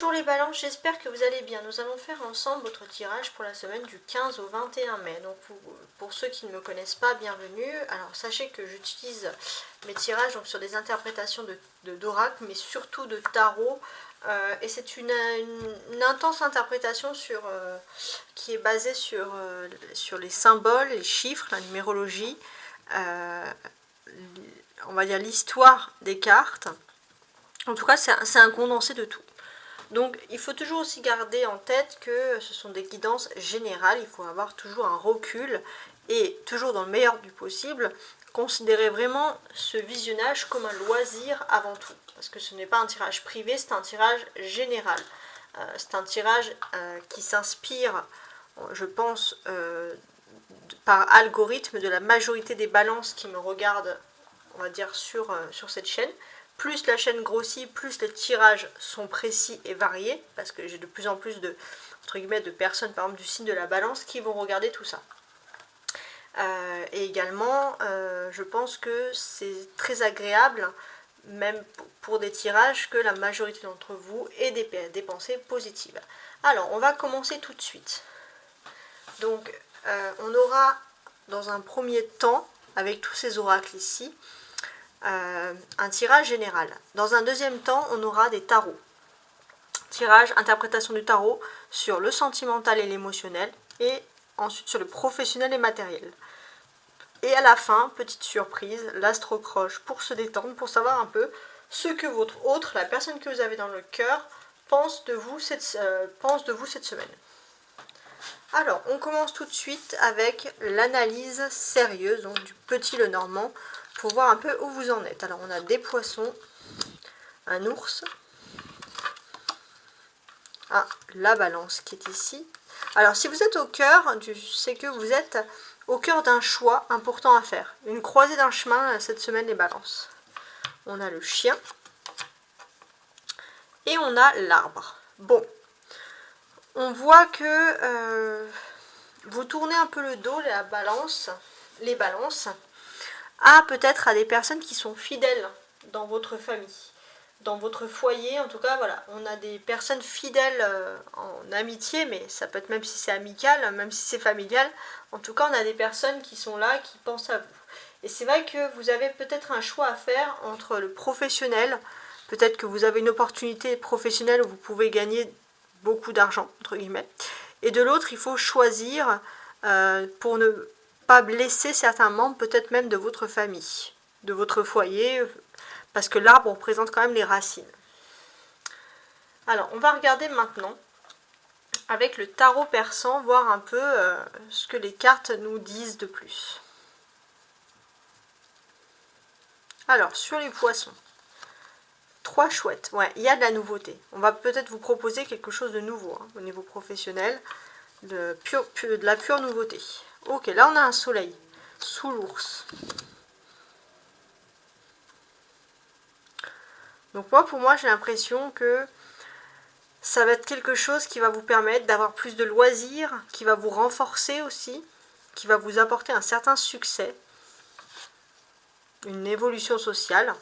Pour les balances, j'espère que vous allez bien. Nous allons faire ensemble votre tirage pour la semaine du 15 au 21 mai. Donc pour ceux qui ne me connaissent pas, bienvenue. Alors sachez que j'utilise mes tirages donc, sur des interprétations d'oracle, mais surtout de tarot. Et c'est une intense interprétation qui est basée sur les symboles, les chiffres, la numérologie, on va dire l'histoire des cartes. En tout cas, c'est un condensé de tout. Donc il faut toujours aussi garder en tête que ce sont des guidances générales, il faut avoir toujours un recul et toujours dans le meilleur du possible, considérer vraiment ce visionnage comme un loisir avant tout. Parce que ce n'est pas un tirage privé, c'est un tirage général. C'est un tirage qui s'inspire, je pense, par algorithme de la majorité des balances qui me regardent, on va dire, sur cette chaîne. Plus la chaîne grossit, plus les tirages sont précis et variés, parce que j'ai de plus en plus de, entre guillemets, de personnes, par exemple du signe de la balance, qui vont regarder tout ça. Et également, je pense que c'est très agréable, même pour des tirages, que la majorité d'entre vous ait des pensées positives. Alors, on va commencer tout de suite. Donc, on aura, dans un premier temps, avec tous ces oracles ici, un tirage général. Dans un deuxième temps, on aura des tarots. Tirage, interprétation du tarot sur le sentimental et l'émotionnel, et ensuite sur le professionnel et matériel. Et à la fin, petite surprise, l'astrocroche pour se détendre, pour savoir un peu ce que votre autre, la personne que vous avez dans le cœur, pense de vous cette semaine. Alors, on commence tout de suite avec l'analyse sérieuse, donc du petit Lenormand, pour voir un peu où vous en êtes. Alors on a des poissons, un ours, la balance qui est ici. Alors si vous êtes au cœur, c'est que vous êtes au cœur d'un choix important à faire. Une croisée d'un chemin cette semaine, les balances. On a le chien et on a l'arbre. Bon, on voit que vous tournez un peu le dos, les balances, peut-être à des personnes qui sont fidèles dans votre famille, dans votre foyer. En tout cas, voilà, on a des personnes fidèles en amitié, mais ça peut être même si c'est amical, même si c'est familial. En tout cas, on a des personnes qui sont là, qui pensent à vous. Et c'est vrai que vous avez peut-être un choix à faire entre le professionnel, peut-être que vous avez une opportunité professionnelle où vous pouvez gagner beaucoup d'argent, entre guillemets, et de l'autre, il faut choisir pour ne pas blesser certains membres, peut-être même de votre famille, de votre foyer, parce que l'arbre représente quand même les racines. Alors, on va regarder maintenant, avec le tarot persan, voir un peu ce que les cartes nous disent de plus. Alors, sur les poissons, 3 chouettes, ouais, il y a de la nouveauté. On va peut-être vous proposer quelque chose de nouveau, au niveau professionnel, de la pure nouveauté. Ok, là on a un soleil sous l'ours. Donc pour moi, j'ai l'impression que ça va être quelque chose qui va vous permettre d'avoir plus de loisirs, qui va vous renforcer aussi, qui va vous apporter un certain succès, une évolution sociale.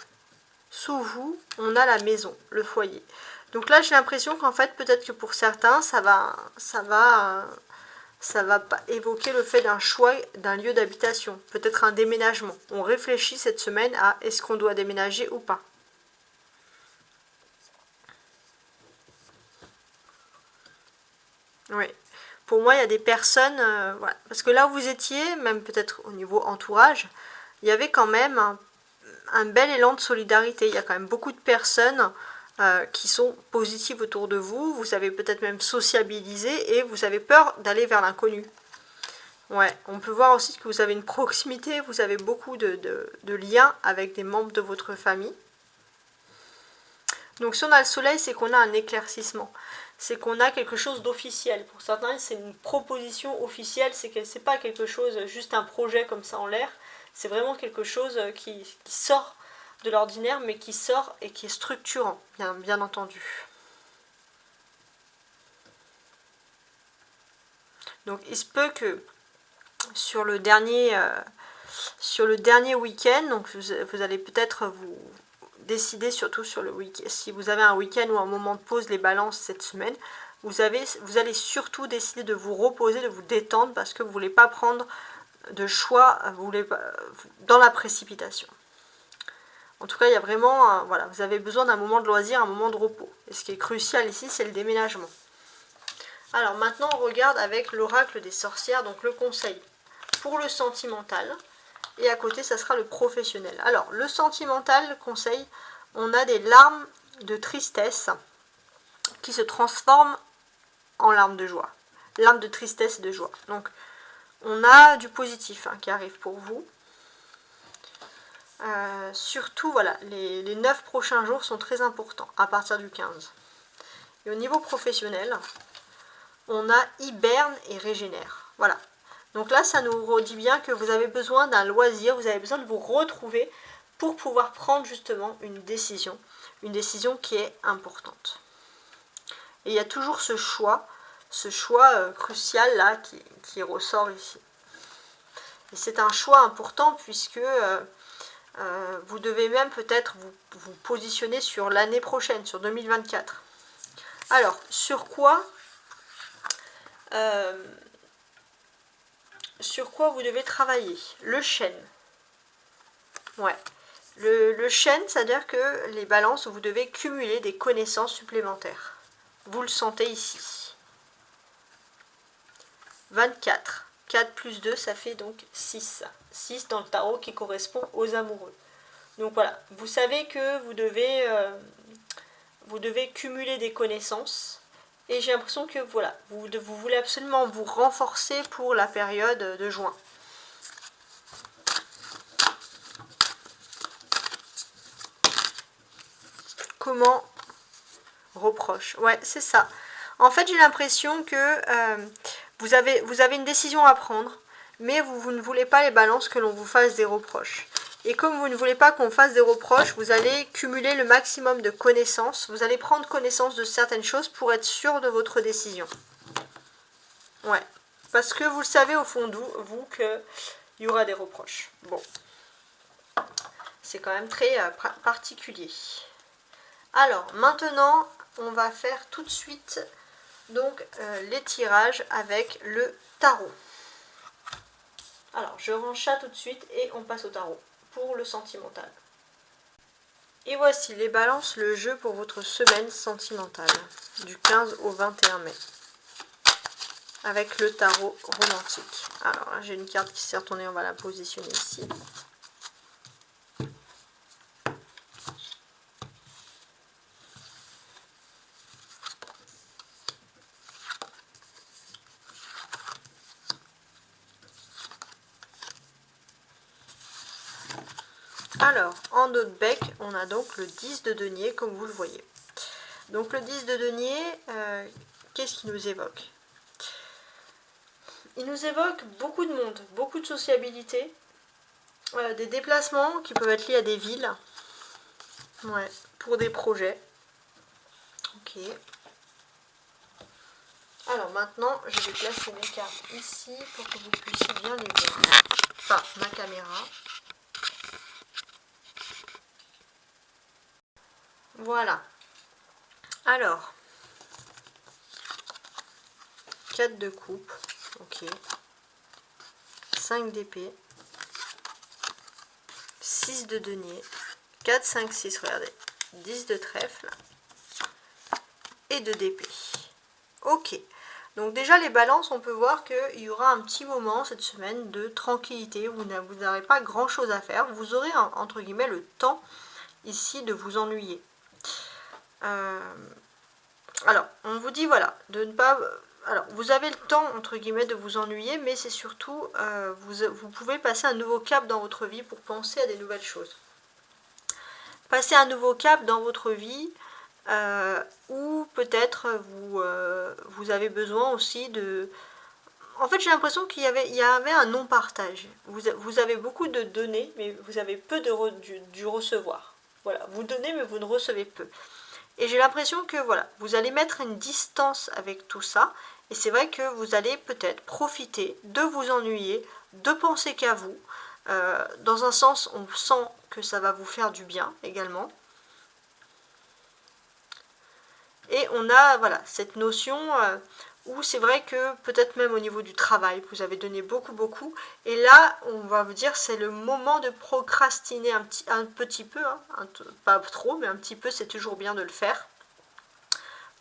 Sous vous, on a la maison, le foyer. Donc là, j'ai l'impression qu'en fait, peut-être que pour certains, ça va évoquer le fait d'un choix d'un lieu d'habitation, peut-être un déménagement. On réfléchit cette semaine à est-ce qu'on doit déménager ou pas. Oui. Pour moi, il y a des personnes, voilà. Parce que là où vous étiez, même peut-être au niveau entourage, il y avait quand même un bel élan de solidarité. Il y a quand même beaucoup de personnes qui sont positives autour de vous. Vous avez peut-être même sociabilisé et vous avez peur d'aller vers l'inconnu. Ouais, on peut voir aussi que vous avez une proximité, vous avez beaucoup de liens avec des membres de votre famille. Donc si on a le soleil, c'est qu'on a un éclaircissement. C'est qu'on a quelque chose d'officiel. Pour certains, c'est une proposition officielle, c'est pas quelque chose, juste un projet comme ça en l'air. C'est vraiment quelque chose qui sort de l'ordinaire, mais qui sort et qui est structurant, bien entendu. Donc il se peut que sur le dernier week-end, donc vous allez peut-être décider surtout sur le week-end. Si vous avez un week-end ou un moment de pause, les balances cette semaine, vous allez surtout décider de vous reposer, de vous détendre parce que vous ne voulez pas prendre de choix dans la précipitation. En tout cas, il y a vraiment, voilà, vous avez besoin d'un moment de loisir, un moment de repos. Et ce qui est crucial ici, c'est le déménagement. Alors maintenant, on regarde avec l'oracle des sorcières, donc le conseil pour le sentimental. Et à côté, ça sera le professionnel. Alors, le sentimental, le conseil, on a des larmes de tristesse qui se transforment en larmes de joie. Larmes de tristesse et de joie. Donc, on a du positif qui arrive pour vous. Surtout, voilà, les 9 prochains jours sont très importants, à partir du 15. Et au niveau professionnel, on a hiberne et régénère. Voilà. Donc là, ça nous redit bien que vous avez besoin d'un loisir, vous avez besoin de vous retrouver pour pouvoir prendre justement une décision qui est importante. Et il y a toujours ce choix crucial là qui ressort ici. Et c'est un choix important puisque vous devez même peut-être vous positionner sur l'année prochaine, sur 2024. Alors, sur quoi vous devez travailler? Le chêne. Ouais. Le chêne, c'est-à-dire que les balances, vous devez cumuler des connaissances supplémentaires. Vous le sentez ici. 24. 4 plus 2, ça fait donc 6. 6 dans le tarot qui correspond aux amoureux. Donc voilà, vous savez que vous devez cumuler des connaissances. Et j'ai l'impression que voilà, vous voulez absolument vous renforcer pour la période de juin. Comment? Reproche. Ouais, c'est ça. En fait, j'ai l'impression que vous avez une décision à prendre, mais vous ne voulez pas les balances que l'on vous fasse des reproches. Et comme vous ne voulez pas qu'on fasse des reproches, vous allez cumuler le maximum de connaissances. Vous allez prendre connaissance de certaines choses pour être sûr de votre décision. Ouais. Parce que vous le savez au fond de vous qu'il y aura des reproches. Bon. C'est quand même très particulier. Alors, maintenant, on va faire tout de suite donc les tirages avec le tarot. Alors, je range ça tout de suite et on passe au tarot pour le sentimental. Et voici les balances, le jeu pour votre semaine sentimentale du 15 au 21 mai avec le tarot romantique. Alors, j'ai une carte qui s'est retournée, on va la positionner ici. Alors, en dos de bec, on a donc le 10 de denier, comme vous le voyez. Donc le 10 de denier, qu'est-ce qu'il nous évoque? Il nous évoque beaucoup de monde, beaucoup de sociabilité, des déplacements qui peuvent être liés à des villes, ouais, pour des projets. Ok. Alors maintenant, je vais placer mes cartes ici pour que vous puissiez bien les voir. Enfin, ma caméra. Voilà. Alors, 4 de coupe, ok. 5 d'épée, 6 de denier, 4, 5, 6, regardez, 10 de trèfle et 2 d'épée. Ok. Donc déjà les balances, on peut voir qu'il y aura un petit moment cette semaine de tranquillité, vous n'aurez pas grand chose à faire, vous aurez entre guillemets le temps ici de vous ennuyer. Alors, on vous dit voilà, de ne pas... Alors, vous avez le temps, entre guillemets, de vous ennuyer, mais c'est surtout, vous pouvez passer un nouveau cap dans votre vie pour penser à des nouvelles choses. Passer un nouveau cap dans votre vie, ou peut-être vous avez besoin aussi de... En fait, j'ai l'impression qu'il y avait un non-partage. Vous avez beaucoup de donner, mais vous avez peu du recevoir. Voilà, vous donnez, mais vous ne recevez peu. Et j'ai l'impression que voilà, vous allez mettre une distance avec tout ça. Et c'est vrai que vous allez peut-être profiter de vous ennuyer, de penser qu'à vous. Dans un sens, on sent que ça va vous faire du bien également. Et on a voilà, cette notion où c'est vrai que peut-être même au niveau du travail, vous avez donné beaucoup. Et là, on va vous dire c'est le moment de procrastiner un petit peu, hein, pas trop, mais un petit peu, c'est toujours bien de le faire,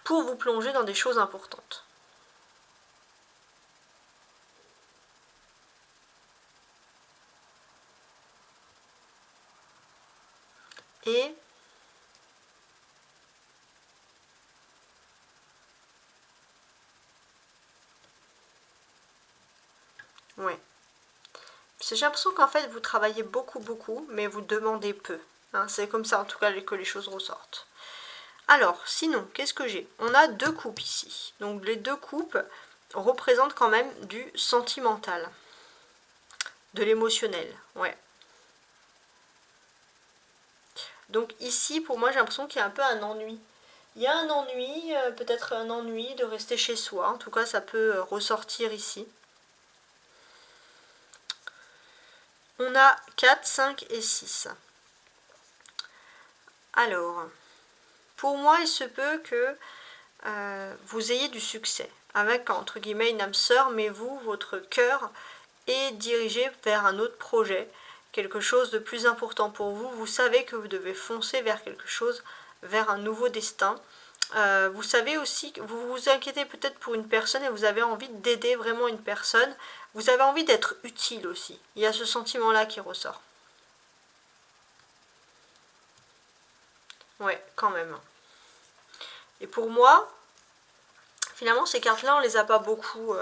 pour vous plonger dans des choses importantes. Et ouais. J'ai l'impression qu'en fait vous travaillez beaucoup, mais vous demandez peu. Hein, c'est comme ça en tout cas que les choses ressortent. Alors, sinon, qu'est-ce que j'ai? On a 2 coupes ici. Donc les 2 coupes représentent quand même du sentimental, de l'émotionnel. Ouais. Donc ici, pour moi, j'ai l'impression qu'il y a un peu un ennui. Il y a un ennui, peut-être un ennui de rester chez soi. En tout cas, ça peut ressortir ici. On a 4, 5 et 6. Alors, pour moi, il se peut que vous ayez du succès avec, entre guillemets, une âme sœur, mais vous, votre cœur est dirigé vers un autre projet, quelque chose de plus important pour vous. Vous savez que vous devez foncer vers quelque chose, vers un nouveau destin. Vous savez aussi que vous vous inquiétez peut-être pour une personne et vous avez envie d'aider vraiment une personne. Vous avez envie d'être utile aussi. Il y a ce sentiment-là qui ressort. Ouais, quand même. Et pour moi, finalement, ces cartes-là, on les a pas beaucoup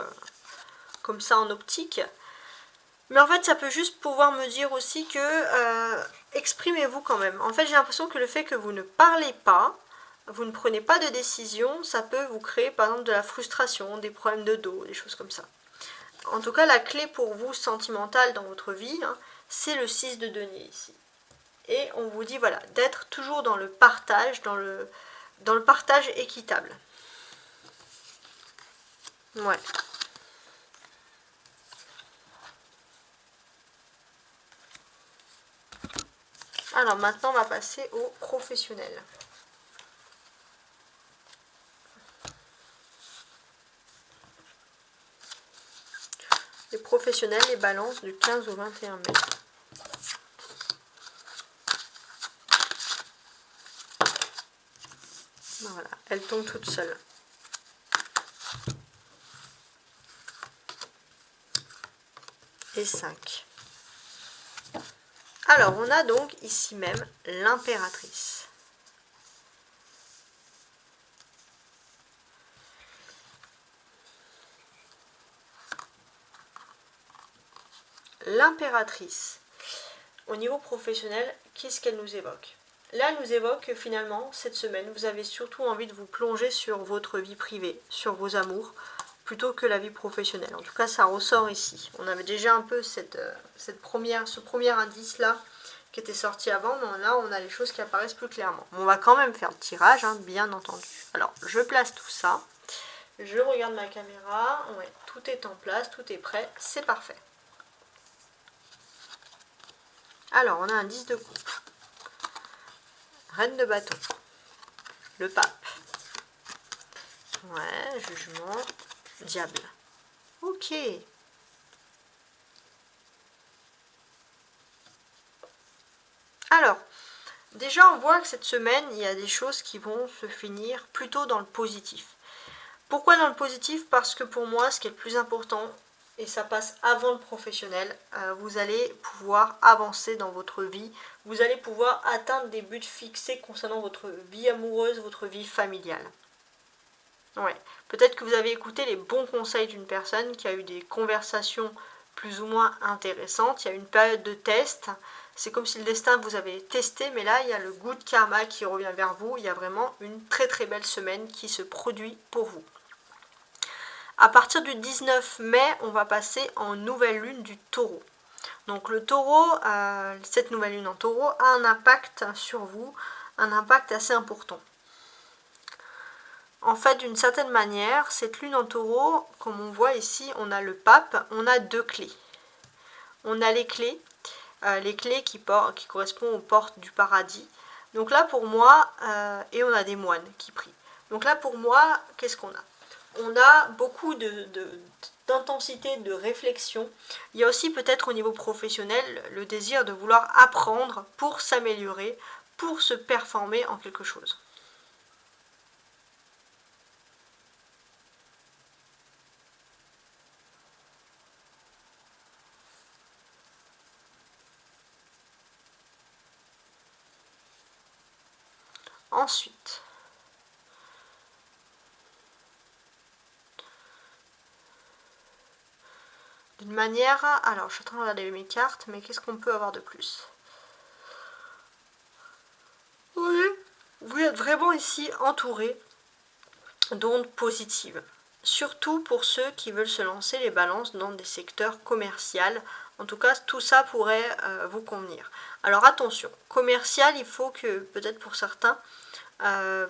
comme ça en optique. Mais en fait, ça peut juste pouvoir me dire aussi que exprimez-vous quand même. En fait, j'ai l'impression que le fait que vous ne parlez pas, vous ne prenez pas de décision, ça peut vous créer par exemple de la frustration, des problèmes de dos, des choses comme ça. En tout cas, la clé pour vous sentimentale dans votre vie, hein, c'est le 6 de denier ici. Et on vous dit voilà, d'être toujours dans le partage, dans le partage équitable. Ouais. Alors maintenant, on va passer au professionnel. Les professionnels, les balances du 15 au 21 mai. Voilà, elle tombe toute seule. Et 5. Alors, on a donc ici même l'impératrice. L'impératrice, au niveau professionnel, qu'est-ce qu'elle nous évoque? Là, elle nous évoque que finalement, cette semaine, vous avez surtout envie de vous plonger sur votre vie privée, sur vos amours, plutôt que la vie professionnelle. En tout cas, ça ressort ici. On avait déjà un peu ce premier indice-là qui était sorti avant, mais là, on a les choses qui apparaissent plus clairement. On va quand même faire le tirage, hein, bien entendu. Alors, je place tout ça. Je regarde ma caméra. Ouais, tout est en place, tout est prêt. C'est parfait. Alors, on a un 10 de coupe. Reine de bâton. Le pape. Ouais, jugement. Diable. Ok. Alors, déjà on voit que cette semaine, il y a des choses qui vont se finir plutôt dans le positif. Pourquoi dans le positif? Parce que pour moi, ce qui est le plus important, et ça passe avant le professionnel, vous allez pouvoir avancer dans votre vie, vous allez pouvoir atteindre des buts fixés concernant votre vie amoureuse, votre vie familiale. Ouais. Peut-être que vous avez écouté les bons conseils d'une personne qui a eu des conversations plus ou moins intéressantes, il y a une période de test, c'est comme si le destin vous avait testé, mais là il y a le good karma qui revient vers vous, il y a vraiment une très belle semaine qui se produit pour vous. À partir du 19 mai, on va passer en nouvelle lune du taureau. Donc le taureau, cette nouvelle lune en taureau a un impact sur vous, un impact assez important. En fait, d'une certaine manière, cette lune en taureau, comme on voit ici, on a le pape, on a 2 clés. On a les clés qui correspondent aux portes du paradis. Donc là, pour moi, et on a des moines qui prient. Donc là, pour moi, qu'est-ce qu'on a? On a beaucoup d'intensité, de réflexion. Il y a aussi peut-être au niveau professionnel le désir de vouloir apprendre pour s'améliorer, pour se performer en quelque chose. Ensuite, d'une manière... Alors, je suis en train de regarder mes cartes, mais qu'est-ce qu'on peut avoir de plus? Oui, vous êtes vraiment ici entouré d'ondes positives. Surtout pour ceux qui veulent se lancer les balances dans des secteurs commerciaux. En tout cas, tout ça pourrait vous convenir. Alors attention, commercial, il faut que, peut-être pour certains,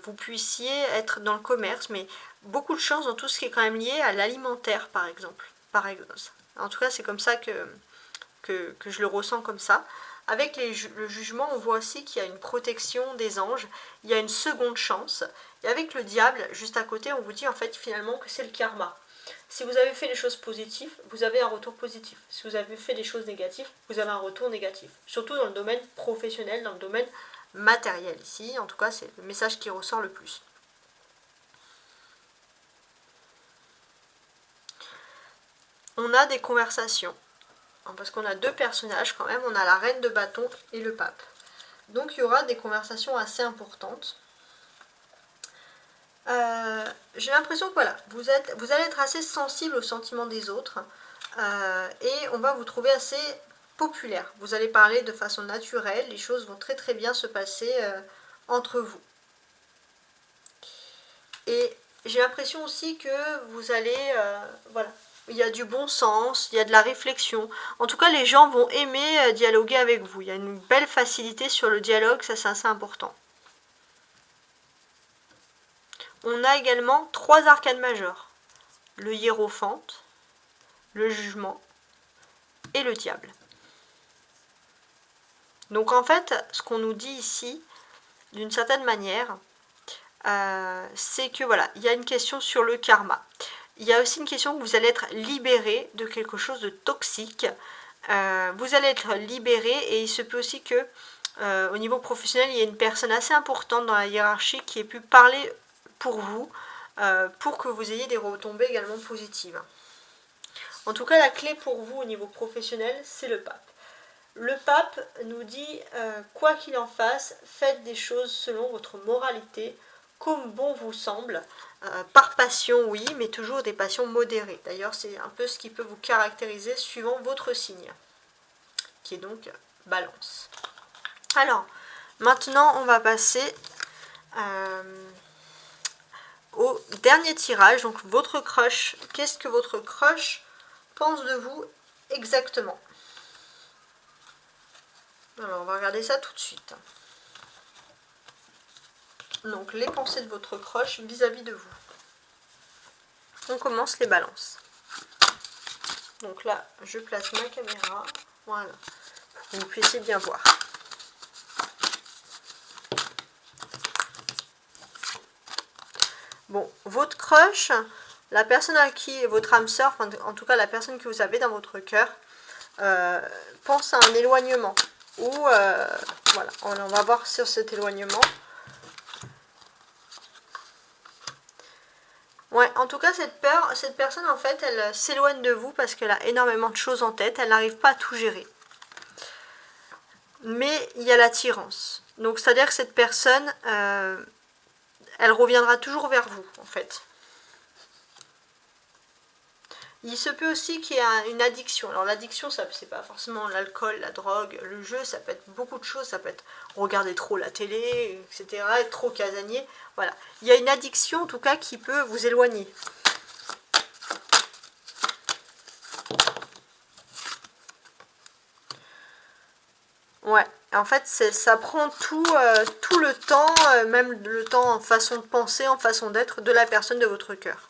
vous puissiez être dans le commerce, mais beaucoup de chance dans tout ce qui est quand même lié à l'alimentaire, par exemple. En tout cas, c'est comme ça que je le ressens comme ça. Avec le jugement, on voit aussi qu'il y a une protection des anges, il y a une seconde chance. Et avec le diable, juste à côté, on vous dit en fait finalement que c'est le karma. Si vous avez fait des choses positives, vous avez un retour positif. Si vous avez fait des choses négatives, vous avez un retour négatif. Surtout dans le domaine professionnel, dans le domaine matériel ici. En tout cas, c'est le message qui ressort le plus. On a des conversations. Parce qu'on a deux personnages quand même. On a la reine de bâton et le pape. Donc il y aura des conversations assez importantes. J'ai l'impression que voilà, vous allez être assez sensible aux sentiments des autres et on va vous trouver assez populaire. Vous allez parler de façon naturelle, les choses vont très très bien se passer entre vous. Et j'ai l'impression aussi que vous allez, voilà, il y a du bon sens, il y a de la réflexion. En tout cas, les gens vont aimer dialoguer avec vous. Il y a une belle facilité sur le dialogue, ça c'est assez important. On a également 3 arcanes majeures. Le hiérophante, le jugement et le diable. Donc en fait, ce qu'on nous dit ici, d'une certaine manière, c'est que voilà, il y a une question sur le karma. Il y a aussi une question que vous allez être libéré de quelque chose de toxique. Vous allez être libéré et il se peut aussi que au niveau professionnel, il y ait une personne assez importante dans la hiérarchie qui ait pu parler pour vous, pour que vous ayez des retombées également positives. En tout cas, la clé pour vous au niveau professionnel, c'est le pape. Le pape nous dit, quoi qu'il en fasse, faites des choses selon votre moralité, comme bon vous semble, par passion oui, mais toujours des passions modérées. D'ailleurs, c'est un peu ce qui peut vous caractériser suivant votre signe, qui est donc Balance. Alors, maintenant, on va passer au dernier tirage, donc votre crush. Qu'est-ce que votre crush pense de vous exactement? Alors, on va regarder ça tout de suite. Donc, les pensées de votre crush vis-à-vis de vous. On commence les balances. Donc là, je place ma caméra. Voilà. Pour que vous puissiez bien voir. Bon, votre crush, la personne à qui, votre âme sœur, en tout cas la personne que vous avez dans votre cœur, pense à un éloignement. Ou, voilà, on va voir sur cet éloignement. Ouais, en tout cas, cette personne, en fait, elle s'éloigne de vous parce qu'elle a énormément de choses en tête. Elle n'arrive pas à tout gérer. Mais il y a l'attirance. Donc, c'est-à-dire que cette personne, elle reviendra toujours vers vous, en fait. Il se peut aussi qu'il y ait une addiction. Alors l'addiction, ça c'est pas forcément l'alcool, la drogue, le jeu, ça peut être beaucoup de choses. Ça peut être regarder trop la télé, etc., être trop casanier. Voilà. Il y a une addiction, en tout cas, qui peut vous éloigner. Ouais, en fait, ça prend tout le temps, même le temps en façon de penser, en façon d'être de la personne de votre cœur.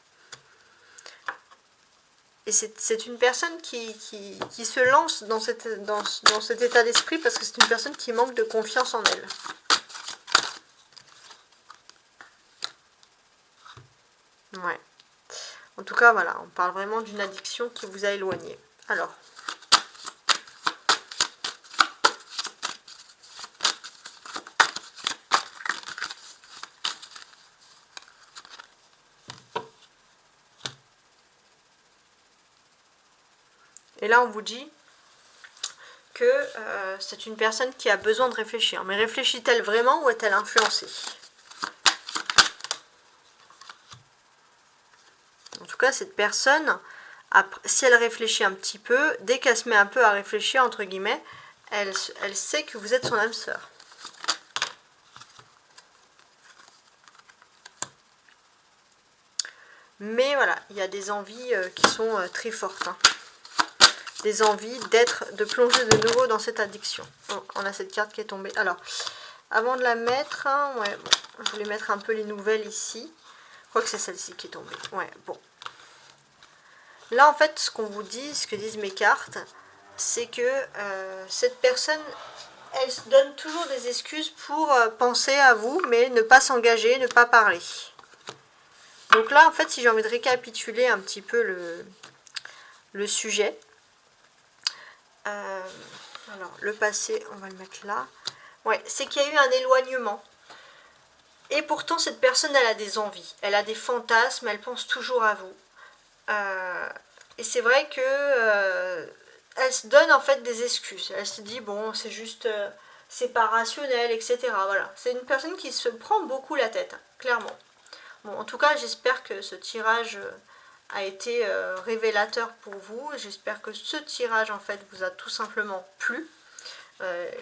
Et c'est une personne qui se lance dans cet état d'esprit parce que c'est une personne qui manque de confiance en elle. Ouais. En tout cas, voilà, on parle vraiment d'une addiction qui vous a éloigné. Alors. Et là, on vous dit que c'est une personne qui a besoin de réfléchir. Mais réfléchit-elle vraiment ou est-elle influencée? En tout cas, cette personne, si elle réfléchit un petit peu, dès qu'elle se met un peu à réfléchir, entre guillemets, elle sait que vous êtes son âme sœur. Mais voilà, il y a des envies qui sont très fortes. Hein. Des envies de plonger de nouveau dans cette addiction. Bon, on a cette carte qui est tombée. Alors, avant de la mettre, hein, ouais, bon, je voulais mettre un peu les nouvelles ici. Je crois que c'est celle-ci qui est tombée. Ouais, bon. Là, en fait, ce qu'on vous dit, ce que disent mes cartes, c'est que cette personne, elle se donne toujours des excuses pour penser à vous, mais ne pas s'engager, ne pas parler. Donc là, en fait, si j'ai envie de récapituler un petit peu le sujet, alors le passé, on va le mettre là. Ouais, c'est qu'il y a eu un éloignement. Et pourtant, cette personne, elle a des envies, elle a des fantasmes, elle pense toujours à vous. Et c'est vrai que elle se donne en fait des excuses. Elle se dit, bon, c'est juste, c'est pas rationnel, etc. Voilà, c'est une personne qui se prend beaucoup la tête, hein, clairement. Bon, en tout cas, j'espère que ce tirage a été révélateur pour vous. J'espère que ce tirage, en fait, vous a tout simplement plu,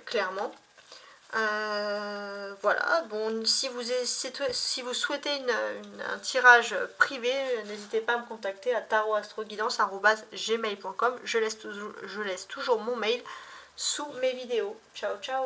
clairement. Voilà, bon, si vous souhaitez un tirage privé, n'hésitez pas à me contacter à tarotastroguidance@gmail.com. Je laisse toujours mon mail sous mes vidéos. Ciao, ciao!